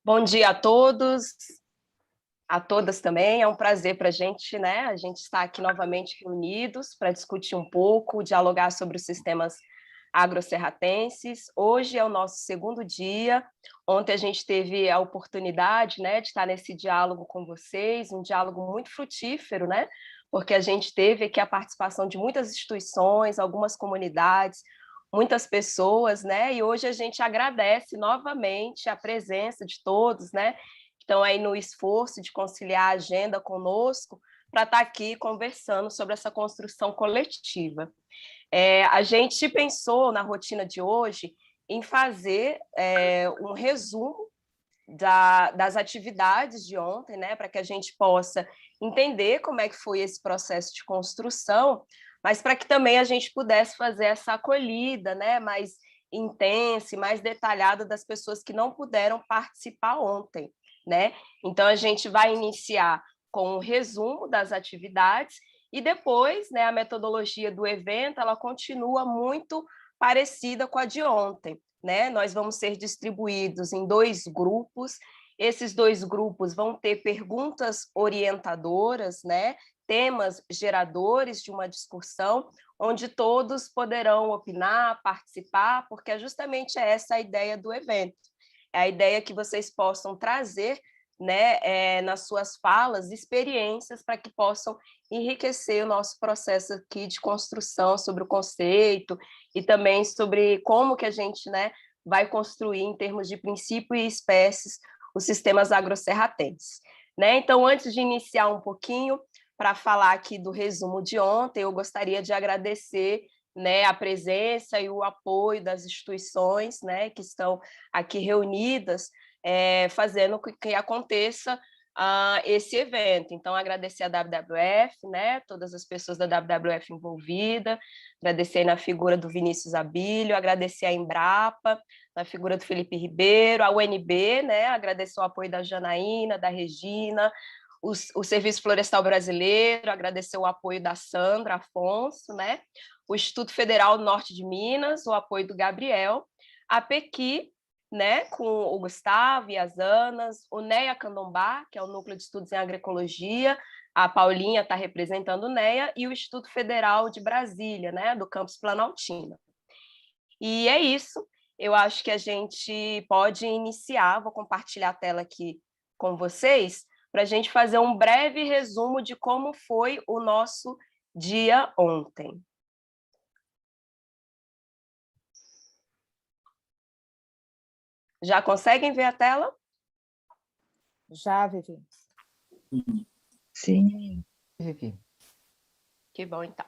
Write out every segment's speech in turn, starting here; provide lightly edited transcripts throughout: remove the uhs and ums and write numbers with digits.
Bom dia a todos, a todas também. É um prazer para a gente, né? A gente está aqui novamente reunidos para discutir um pouco, dialogar sobre os sistemas agroserratenses. Hoje é o nosso segundo dia. Ontem a gente teve a oportunidade, né, de estar nesse diálogo com vocês, um diálogo muito frutífero, né? Porque a gente teve aqui a participação de muitas instituições, algumas comunidades, muitas pessoas, né? E hoje a gente agradece novamente a presença de todos, né? Que estão aí no esforço de conciliar a agenda conosco para estar aqui conversando sobre essa construção coletiva. A gente pensou na rotina de hoje em fazer um resumo das atividades de ontem, né, para que a gente possa entender como é que foi esse processo de construção, mas para que também a gente pudesse fazer essa acolhida, né, mais intensa e mais detalhada das pessoas que não puderam participar ontem, né? Então a gente vai iniciar com um resumo das atividades e depois, né, a metodologia do evento, ela continua muito parecida com a de ontem, né? Nós vamos ser distribuídos em dois grupos. Esses dois grupos vão ter perguntas orientadoras, né? Temas geradores de uma discussão, onde todos poderão opinar, participar, porque é justamente essa a ideia do evento. É a ideia que vocês possam trazer, né, nas suas falas, experiências para que possam enriquecer o nosso processo aqui de construção sobre o conceito e também sobre como que a gente, né, vai construir em termos de princípio e espécies os sistemas agroserratenses. Né? Então, antes de iniciar um pouquinho, para falar aqui do resumo de ontem, eu gostaria de agradecer, né, a presença e o apoio das instituições, né, que estão aqui reunidas, fazendo com que aconteça esse evento. Então, agradecer a WWF, né, todas as pessoas da WWF envolvidas, agradecer na figura do Vinícius Abílio, agradecer a Embrapa, na figura do Felipe Ribeiro, a UNB, né, agradecer o apoio da Janaína, da Regina, o Serviço Florestal Brasileiro, agradecer o apoio da Sandra Afonso, né, o Instituto Federal do Norte de Minas, o apoio do Gabriel, a Pequi, né, com o Gustavo e as Anas, o NEA Candombá, que é o Núcleo de Estudos em Agroecologia, a Paulinha está representando o NEA, e o Instituto Federal de Brasília, né, do campus Planaltina. E é isso, eu acho que a gente pode iniciar, vou compartilhar a tela aqui com vocês, para a gente fazer um breve resumo de como foi o nosso dia ontem. Já conseguem ver a tela? Já, Vivi. Sim, Vivi. Que bom, então.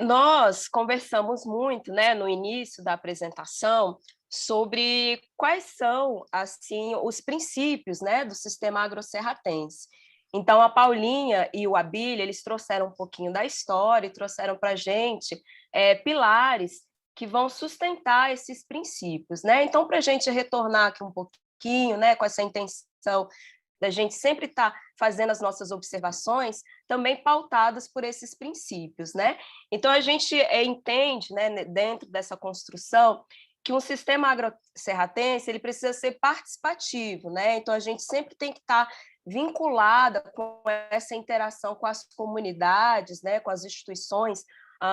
Nós conversamos muito, né, no início da apresentação sobre quais são assim os princípios, né, do sistema agroserratense. Então, a Paulinha e o Abílio, eles trouxeram um pouquinho da história e trouxeram para a gente pilares que vão sustentar esses princípios, né? Então, para a gente retornar aqui um pouquinho, né, com essa intenção da gente sempre estar fazendo as nossas observações, também pautadas por esses princípios, né? Então, a gente entende, né, dentro dessa construção, que um sistema agroserratense ele precisa ser participativo, né? Então, a gente sempre tem que estar vinculada com essa interação com as comunidades, né, com as instituições,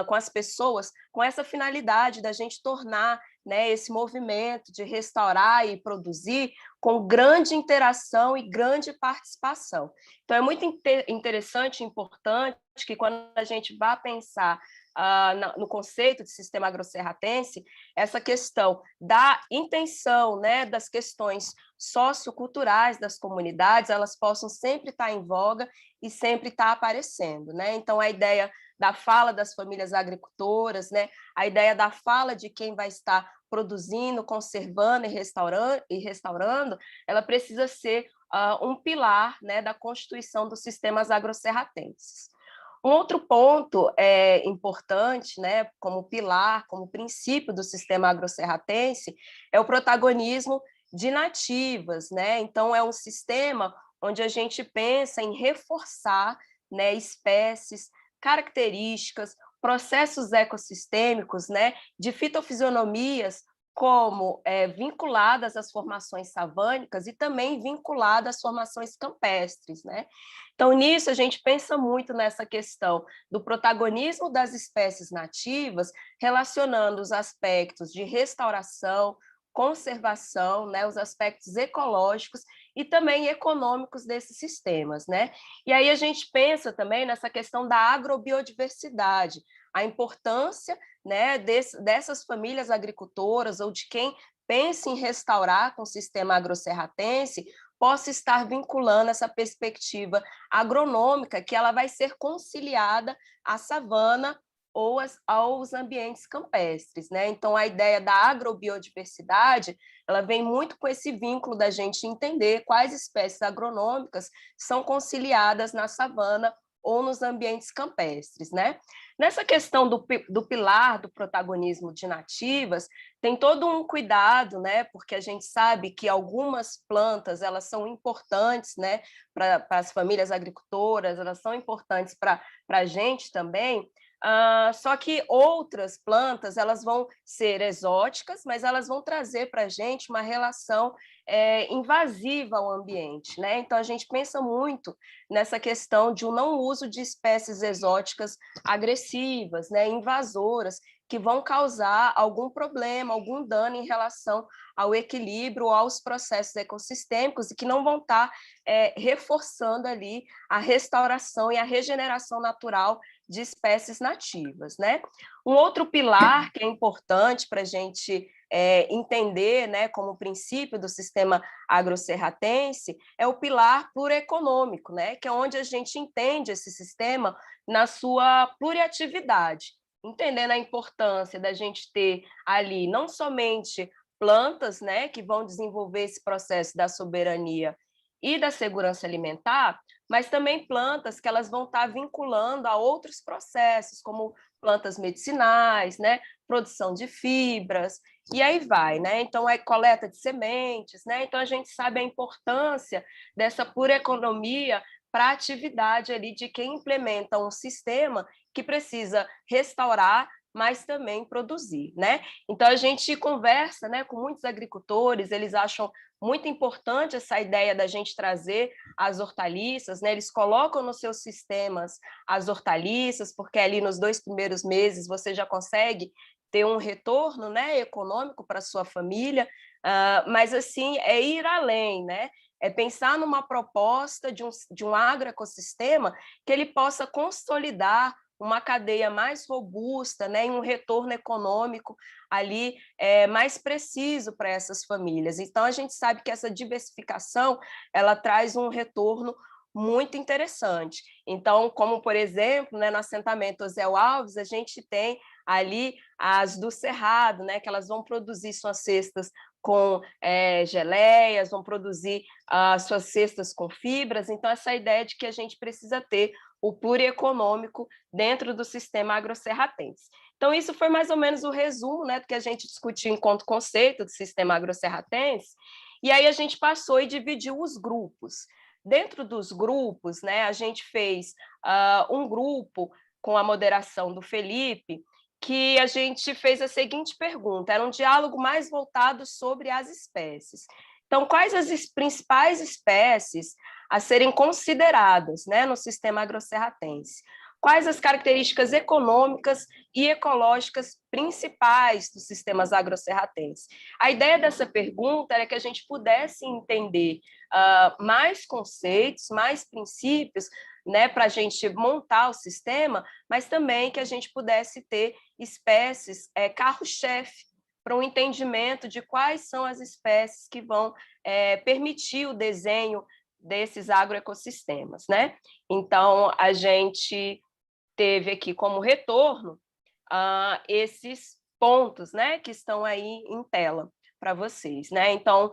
com as pessoas, com essa finalidade da gente tornar, né, esse movimento de restaurar e produzir com grande interação e grande participação. Então, é muito interessante e importante que, quando a gente vai pensar no conceito de sistema agroserratense, essa questão da intenção, né, das questões socioculturais das comunidades, elas possam sempre estar em voga e sempre estar aparecendo, né? Então, a ideia da fala das famílias agricultoras, né, a ideia da fala de quem vai estar produzindo, conservando e restaurando, ela precisa ser um pilar, né, da constituição dos sistemas agroserratenses. Um outro ponto importante, né, como pilar, como princípio do sistema agroserratense, é o protagonismo de nativas, né? Então, é um sistema onde a gente pensa em reforçar, né, espécies, características, processos ecossistêmicos, né, de fitofisionomias como vinculadas às formações savânicas e também vinculadas às formações campestres, né? Então, nisso, a gente pensa muito nessa questão do protagonismo das espécies nativas, relacionando os aspectos de restauração, conservação, né, os aspectos ecológicos e também econômicos desses sistemas, né? E aí a gente pensa também nessa questão da agrobiodiversidade, a importância, né, dessas famílias agricultoras ou de quem pense em restaurar com o sistema agroserratense possa estar vinculando essa perspectiva agronômica que ela vai ser conciliada à savana ou aos ambientes campestres, né? Então, a ideia da agrobiodiversidade, ela vem muito com esse vínculo da gente entender quais espécies agronômicas são conciliadas na savana ou nos ambientes campestres, né? Nessa questão do pilar do protagonismo de nativas, tem todo um cuidado, né? Porque a gente sabe que algumas plantas elas são importantes, né? Para as famílias agricultoras, elas são importantes para a gente também. Só que outras plantas elas vão ser exóticas, mas elas vão trazer para a gente uma relação invasiva ao ambiente, né? Então a gente pensa muito nessa questão de um não uso de espécies exóticas agressivas, né? Invasoras, que vão causar algum problema, algum dano em relação ao equilíbrio, aos processos ecossistêmicos e que não vão estar reforçando ali a restauração e a regeneração natural de espécies nativas, né? Um outro pilar que é importante para a gente entender, né, como princípio do sistema agroserratense é o pilar plureconômico, né, que é onde a gente entende esse sistema na sua pluriatividade, entendendo a importância da gente ter ali não somente plantas, né, que vão desenvolver esse processo da soberania e da segurança alimentar, mas também plantas que elas vão estar vinculando a outros processos, como plantas medicinais, né, produção de fibras, e aí vai, né? Então, é coleta de sementes, né? Então, a gente sabe a importância dessa pura economia para a atividade ali de quem implementa um sistema que precisa restaurar, mas também produzir, né? Então, a gente conversa, né, com muitos agricultores, eles acham muito importante essa ideia da gente trazer as hortaliças, né? Eles colocam nos seus sistemas as hortaliças, porque ali nos 2 primeiros meses você já consegue ter um retorno, né, econômico para a sua família, mas assim é ir além, né? É pensar numa proposta de um agroecossistema que ele possa consolidar uma cadeia mais robusta, né, e um retorno econômico ali mais preciso para essas famílias. Então, a gente sabe que essa diversificação ela traz um retorno muito interessante. Então, como por exemplo, né, no assentamento Osel Alves, a gente tem ali as do Cerrado, né, que elas vão produzir suas cestas com geleias, vão produzir suas cestas com fibras. Então, essa ideia de que a gente precisa ter o plurieconômico dentro do sistema agroserratense. Então, isso foi mais ou menos o resumo, né, do que a gente discutiu enquanto conceito do sistema agroserratense, e aí a gente passou e dividiu os grupos. Dentro dos grupos, né, a gente fez um grupo com a moderação do Felipe, que a gente fez a seguinte pergunta, era um diálogo mais voltado sobre as espécies. Então, quais as principais espécies a serem consideradas, né, no sistema agroserratense? Quais as características econômicas e ecológicas principais dos sistemas agroserratenses? A ideia dessa pergunta era que a gente pudesse entender mais conceitos, mais princípios, né, para a gente montar o sistema, mas também que a gente pudesse ter espécies carro-chefe para um entendimento de quais são as espécies que vão permitir o desenho desses agroecossistemas, né? Então, a gente teve aqui como retorno esses pontos, né, que estão aí em tela para vocês, né? Então,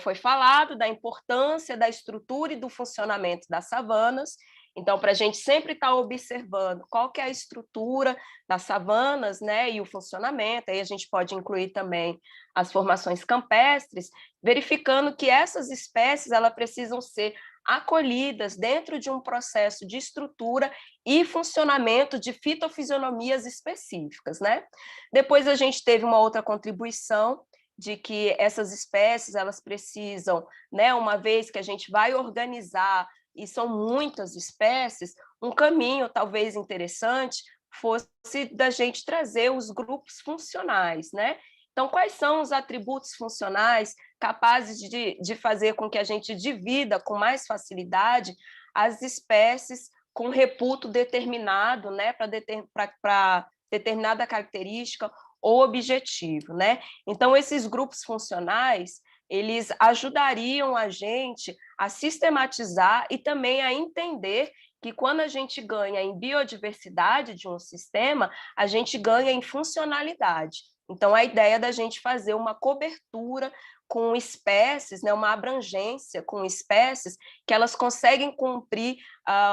foi falado da importância da estrutura e do funcionamento das savanas. Então, para a gente sempre estar observando qual que é a estrutura das savanas, né, e o funcionamento, aí a gente pode incluir também as formações campestres, verificando que essas espécies elas precisam ser acolhidas dentro de um processo de estrutura e funcionamento de fitofisionomias específicas, né? Depois a gente teve uma outra contribuição de que essas espécies elas precisam, né, uma vez que a gente vai organizar, e são muitas espécies, um caminho talvez interessante fosse da gente trazer os grupos funcionais, né? Então, quais são os atributos funcionais capazes de fazer com que a gente divida com mais facilidade as espécies com reputo determinado, né, para determinada característica ou objetivo, né? Então, esses grupos funcionais, eles ajudariam a gente a sistematizar e também a entender que quando a gente ganha em biodiversidade de um sistema, a gente ganha em funcionalidade. Então, a ideia da gente fazer uma cobertura com espécies, né, uma abrangência com espécies que elas conseguem cumprir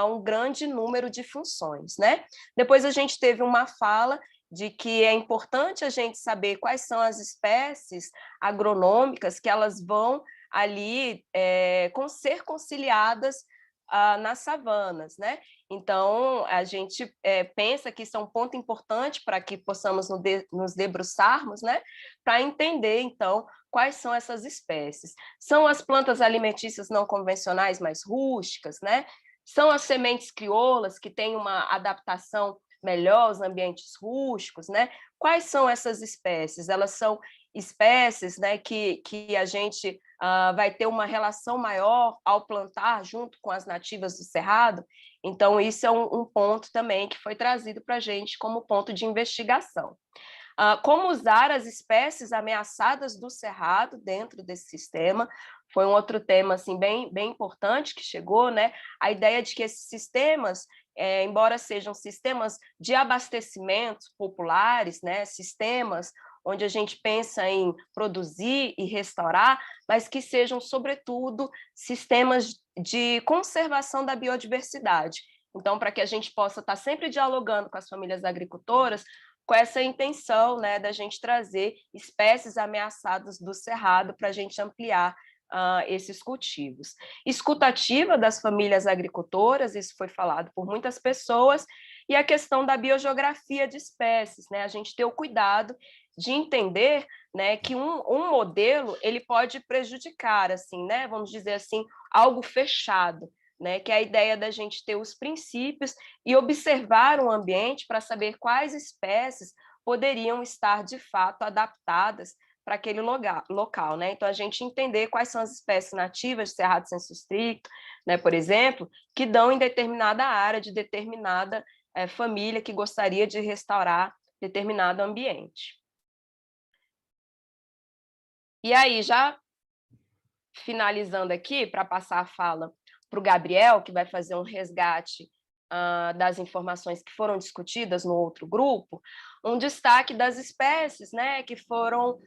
um grande número de funções, né? Depois a gente teve uma fala de que é importante a gente saber quais são as espécies agronômicas que elas vão ali ser conciliadas nas savanas, né? Então, a gente pensa que isso é um ponto importante para que possamos nos debruçarmos, né? Para entender, então, quais são essas espécies. São as plantas alimentícias não convencionais mais rústicas, né? São as sementes crioulas que têm uma adaptação melhor aos ambientes rústicos, né? Quais são essas espécies? Elas são espécies, né, que a gente vai ter uma relação maior ao plantar junto com as nativas do Cerrado. Então, isso é um ponto também que foi trazido para a gente como ponto de investigação. Como usar as espécies ameaçadas do Cerrado dentro desse sistema, foi um outro tema assim, bem importante que chegou, né? A ideia de que esses sistemas, embora sejam sistemas de abastecimento populares, né? Sistemas onde a gente pensa em produzir e restaurar, mas que sejam, sobretudo, sistemas de conservação da biodiversidade. Então, para que a gente possa estar sempre dialogando com as famílias agricultoras, com essa intenção, né, da gente trazer espécies ameaçadas do Cerrado para a gente ampliar esses cultivos. Escutativa das famílias agricultoras, isso foi falado por muitas pessoas, e a questão da biogeografia de espécies, né, a gente ter o cuidado de entender, né, que um modelo ele pode prejudicar, assim, né, vamos dizer assim, algo fechado, né, que é a ideia da gente ter os princípios e observar o ambiente para saber quais espécies poderiam estar, de fato, adaptadas para aquele local, né? Então, a gente entender quais são as espécies nativas de Cerrado Senso Stricto, né, por exemplo, que dão em determinada área de determinada família que gostaria de restaurar determinado ambiente. E aí, já finalizando aqui, para passar a fala para o Gabriel, que vai fazer um resgate das informações que foram discutidas no outro grupo, um destaque das espécies, né, que foram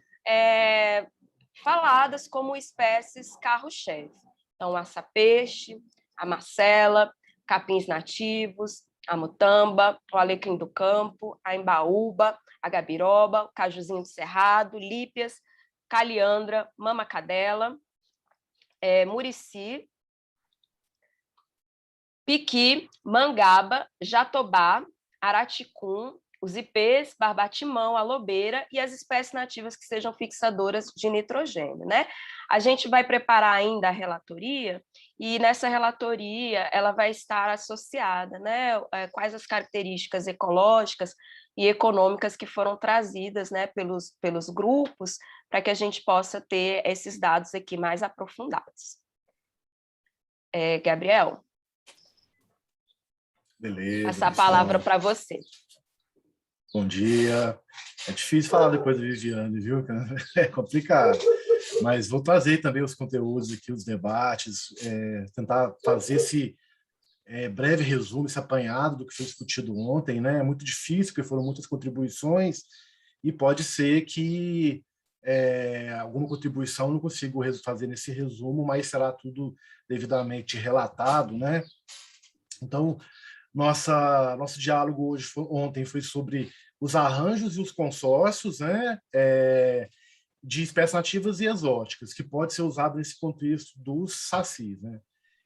faladas como espécies carro-chefe. Então, a sapeixe, a marcela, capins nativos, a mutamba, o alecrim do campo, a embaúba, a gabiroba, o cajuzinho do cerrado, lípias, caliandra, mama-cadela, murici, piqui, mangaba, jatobá, araticum, os ipês, barbatimão, alobeira e as espécies nativas que sejam fixadoras de nitrogênio, né? A gente vai preparar ainda a relatoria e nessa relatoria ela vai estar associada, né? Quais as características ecológicas e econômicas que foram trazidas, né, pelos grupos para que a gente possa ter esses dados aqui mais aprofundados. Gabriel? Beleza. Passar a palavra para você. Bom dia. É difícil falar depois da Viviane, viu? É complicado. Mas vou trazer também os conteúdos aqui, os debates, tentar fazer esse breve resumo, esse apanhado do que foi discutido ontem, né? É muito difícil, porque foram muitas contribuições e pode ser que alguma contribuição eu não consigo fazer nesse resumo, mas será tudo devidamente relatado, né? Então, nosso diálogo ontem foi sobre os arranjos e os consórcios, né, de espécies nativas e exóticas, que pode ser usado nesse contexto dos sacis, né?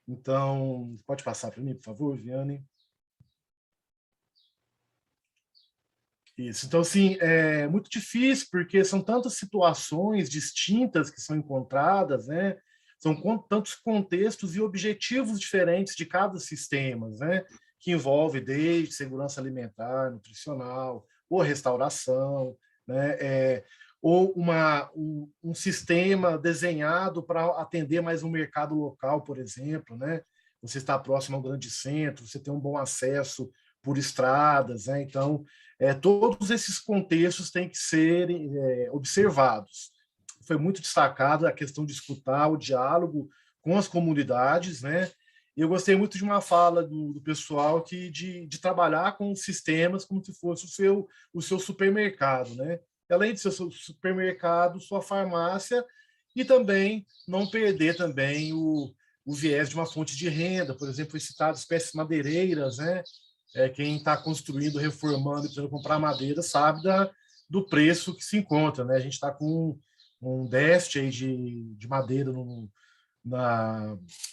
Então, pode passar para mim, por favor, Viane? Isso. Então, assim, é muito difícil, porque são tantas situações distintas que são encontradas, né? São tantos contextos e objetivos diferentes de cada sistema, né? Que envolve desde segurança alimentar, nutricional, ou restauração, né? Ou um sistema desenhado para atender mais um mercado local, por exemplo, né? Você está próximo ao grande centro, você tem um bom acesso por estradas, né? Então, todos esses contextos têm que ser observados. Foi muito destacado a questão de escutar o diálogo com as comunidades, né? E eu gostei muito de uma fala do pessoal que de trabalhar com sistemas como se fosse o seu supermercado, né? Além de ser o seu supermercado, sua farmácia, e também não perder também o viés de uma fonte de renda. Por exemplo, foi citado espécies madeireiras, né? Quem está construindo, reformando, precisando comprar madeira, sabe do preço que se encontra, né? A gente está com um déficit aí de madeira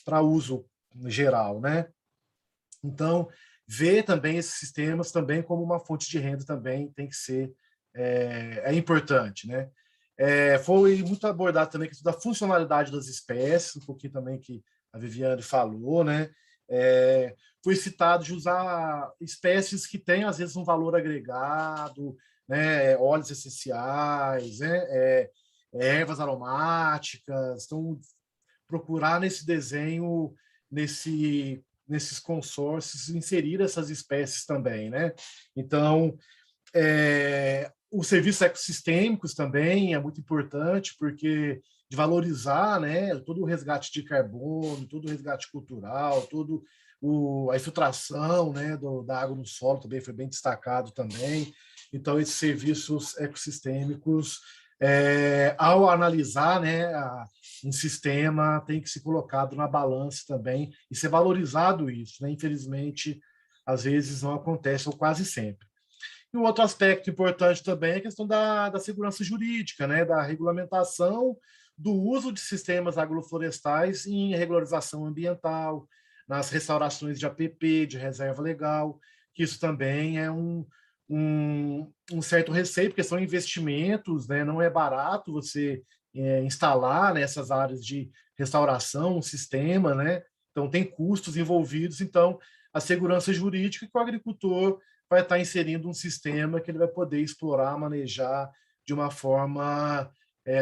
para uso geral, né? Então, ver também esses sistemas também como uma fonte de renda também tem que ser importante, né? Foi muito abordado também a questão da funcionalidade das espécies, um pouquinho também que a Viviane falou, né? Foi citado de usar espécies que têm, às vezes, um valor agregado, né? Óleos essenciais, né? Ervas aromáticas. Então, procurar nesse desenho, nesses consórcios, inserir essas espécies também, né? Então, os serviços ecossistêmicos também é muito importante, porque de valorizar, né, todo o resgate de carbono, todo o resgate cultural, a infiltração, né, da água no solo também foi bem destacado também. Então, esses serviços ecossistêmicos, ao analisar, né, um sistema, tem que ser colocado na balança também e ser valorizado isso, né? Infelizmente, às vezes não acontece, ou quase sempre. E um outro aspecto importante também é a questão da segurança jurídica, né? Da regulamentação do uso de sistemas agroflorestais em regularização ambiental, nas restaurações de APP, de reserva legal, que isso também é um certo receio, porque são investimentos, né? Não é barato você instalar nessas áreas de restauração um sistema, né? Então, tem custos envolvidos. Então, a segurança jurídica que o agricultor vai estar inserindo um sistema que ele vai poder explorar, manejar de uma forma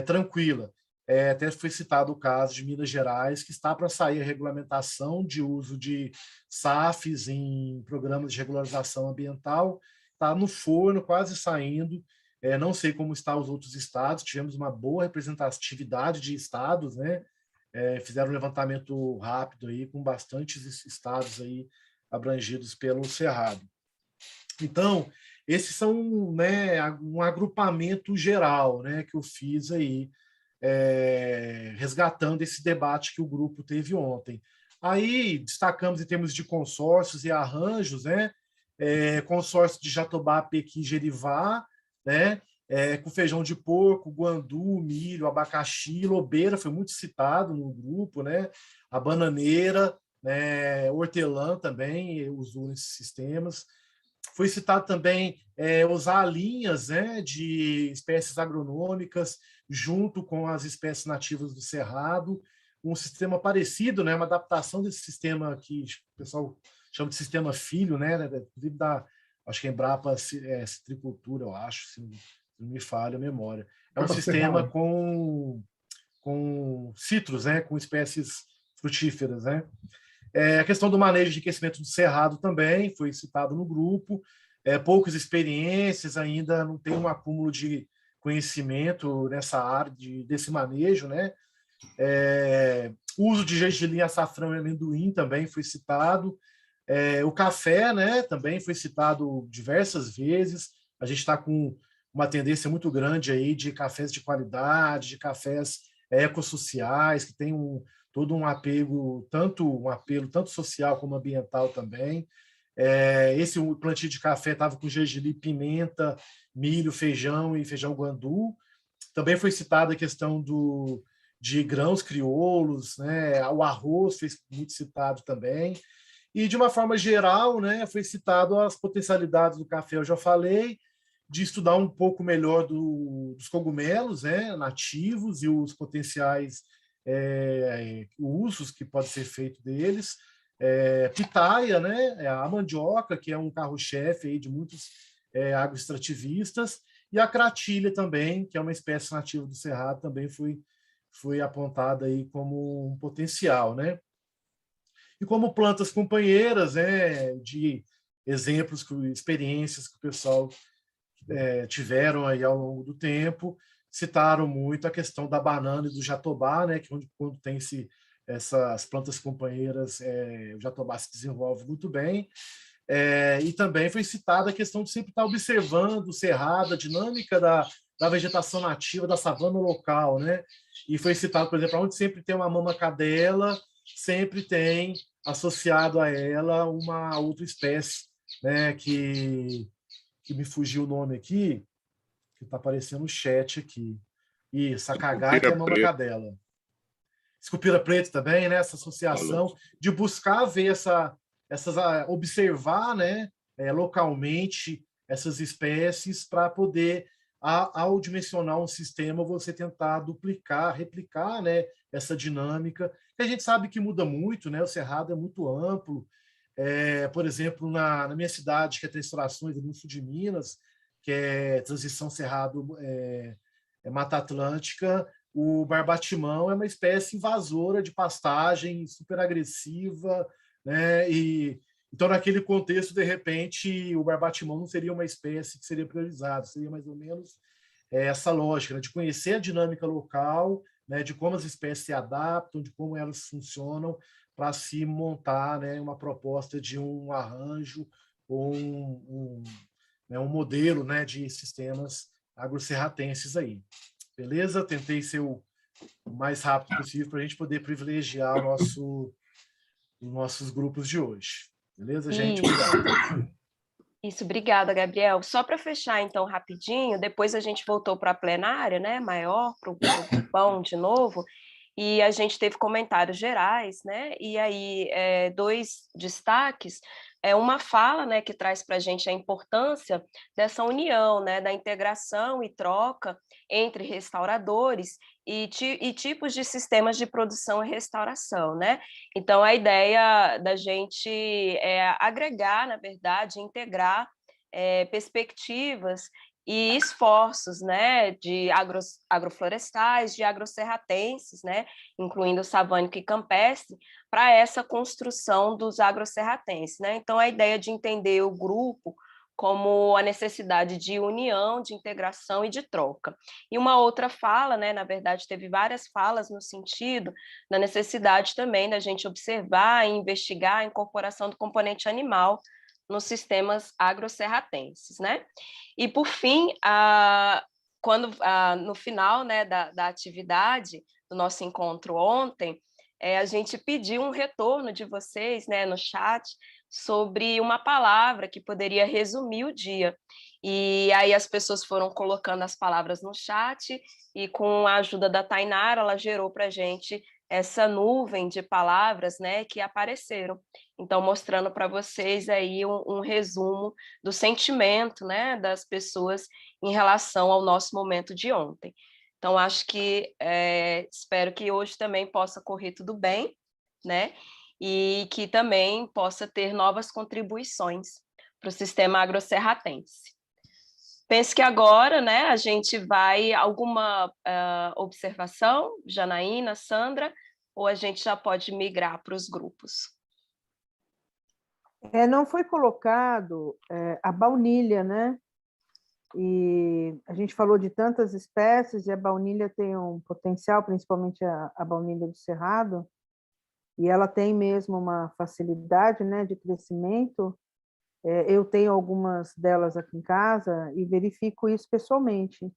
tranquila. Até foi citado o caso de Minas Gerais, que está para sair a regulamentação de uso de SAFs em programas de regularização ambiental. Está no forno, quase saindo. Não sei como estão os outros estados. Tivemos uma boa representatividade de estados, né? Fizeram um levantamento rápido aí, com bastantes estados aí abrangidos pelo Cerrado. Então, esses são, né, um agrupamento geral, né, que eu fiz aí, resgatando esse debate que o grupo teve ontem. Aí, destacamos em termos de consórcios e arranjos, né, consórcio de Jatobá, Pequi, Jerivá, né, com feijão de porco, guandu, milho, abacaxi, lobeira, foi muito citado no grupo, né, a bananeira, né, hortelã também usou esses sistemas. Foi citado também usar linhas, né, de espécies agronômicas junto com as espécies nativas do Cerrado, um sistema parecido, né, uma adaptação desse sistema que o pessoal chama de sistema filho, né, inclusive acho que a Embrapa Citricultura, eu acho, se não me falha a memória. É um sistema com citros, né, com espécies frutíferas, né? A questão do manejo de aquecimento do cerrado também foi citado no grupo. Poucas experiências, ainda não tem um acúmulo de conhecimento nessa área desse manejo, né? O uso de gergelim, açafrão e amendoim também foi citado. O café, né, também foi citado diversas vezes. A gente está com uma tendência muito grande aí de cafés de qualidade, de cafés ecossociais, que tem todo um apelo tanto social como ambiental também. Esse plantio de café estava com gergelim, pimenta, milho, feijão e feijão guandu. Também foi citada a questão de grãos crioulos, né? O arroz foi muito citado também. E, de uma forma geral, né, foi citado as potencialidades do café, eu já falei, de estudar um pouco melhor dos cogumelos, né, nativos e os potenciais usos que pode ser feito deles. Pitaia, né, a mandioca, que é um carro-chefe aí de muitos agroextrativistas, e a cratilha também, que é uma espécie nativa do Cerrado, também foi apontada aí como um potencial, né? E como plantas companheiras, né, de exemplos, experiências que o pessoal tiveram aí ao longo do tempo, citaram muito a questão da banana e do jatobá, né, que quando tem essas plantas companheiras, o jatobá se desenvolve muito bem. E também foi citada a questão de sempre estar observando o cerrado, a dinâmica da vegetação nativa, da savana local, né? E foi citado, por exemplo, onde sempre tem uma mama cadela, sempre tem associado a ela uma outra espécie, né? Que me fugiu o nome aqui, que está aparecendo no chat aqui. Isso, a cagá, que é mama cadela. Escupira preta também, né? Essa associação de buscar ver observar, né, localmente essas espécies para poder, ao dimensionar um sistema, você tentar duplicar, replicar, né, essa dinâmica. E a gente sabe que muda muito, né? O Cerrado é muito amplo. Por exemplo, na minha cidade, que é Três Corações, no sul de Minas, que é transição Cerrado Mata Atlântica, o barbatimão é uma espécie invasora de pastagem, super agressiva, né? Então, naquele contexto, de repente, o barbatimão não seria uma espécie que seria priorizada, seria mais ou menos essa lógica, né? De conhecer a dinâmica local, né? De como as espécies se adaptam, de como elas funcionam, para se montar, né, uma proposta de um arranjo ou um modelo, né, de sistemas agrocerratenses aí. Beleza? Tentei ser o mais rápido possível para a gente poder privilegiar os nossos grupos de hoje. Beleza, gente? Obrigado. Isso, obrigada, Gabriel. Só para fechar, então, rapidinho, depois a gente voltou para a plenária, né, maior, para o grupão de novo, e a gente teve comentários gerais, né, e aí dois destaques, uma fala, né, que traz para a gente a importância dessa união, né, da integração e troca entre restauradores e tipos de sistemas de produção e restauração, né? Então, a ideia da gente agregar, na verdade, integrar perspectivas e esforços, né, de agroflorestais, de agrocerratenses, né, incluindo savânico e campestre, para essa construção dos agrocerratenses, né? Então, a ideia de entender o grupo como a necessidade de união, de integração e de troca. E uma outra fala, né, na verdade, teve várias falas no sentido da necessidade também da gente observar e investigar a incorporação do componente animal nos sistemas agrocerratenses, né? E, por fim, no final, né, da atividade do nosso encontro ontem, a gente pediu um retorno de vocês, né, no chat, sobre uma palavra que poderia resumir o dia. E aí as pessoas foram colocando as palavras no chat e, com a ajuda da Tainara, ela gerou para a gente essa nuvem de palavras, né, que apareceram. Então, mostrando para vocês aí um resumo do sentimento, né, das pessoas em relação ao nosso momento de ontem. Então, acho que espero que hoje também possa correr tudo bem, né? E que também possa ter novas contribuições para o sistema agrocerratense. Penso que agora, né, a gente vai alguma observação, Janaína, Sandra, ou a gente já pode migrar para os grupos? Não foi colocado a baunilha, né? E a gente falou de tantas espécies e a baunilha tem um potencial, principalmente a baunilha do Cerrado, e ela tem mesmo uma facilidade, né, de crescimento. Eu tenho algumas delas aqui em casa e verifico isso pessoalmente.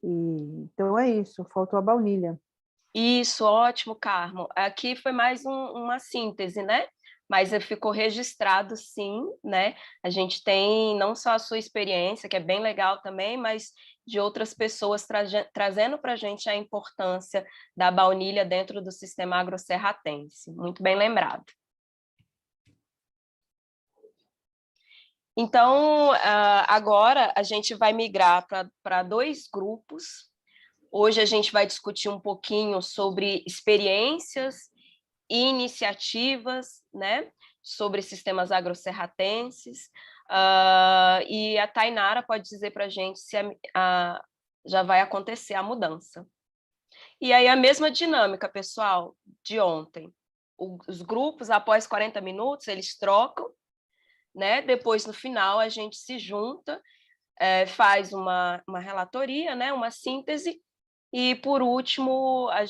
Então é isso, faltou a baunilha. Isso, ótimo, Carmo. Aqui foi mais uma síntese, né? mas ficou registrado sim, né? A gente tem não só a sua experiência, que é bem legal também, mas de outras pessoas trazendo para a gente a importância da baunilha dentro do sistema agroserratense. Muito bem lembrado. Então, agora a gente vai migrar para 2 grupos. Hoje a gente vai discutir um pouquinho sobre experiências e iniciativas, né, sobre sistemas agroserratenses, e a Tainara pode dizer para a gente se já vai acontecer a mudança. E aí a mesma dinâmica, pessoal, de ontem. Os grupos, após 40 minutos, eles trocam, né? Depois, no final, a gente se junta, faz uma relatoria, né? Uma síntese, e, por último,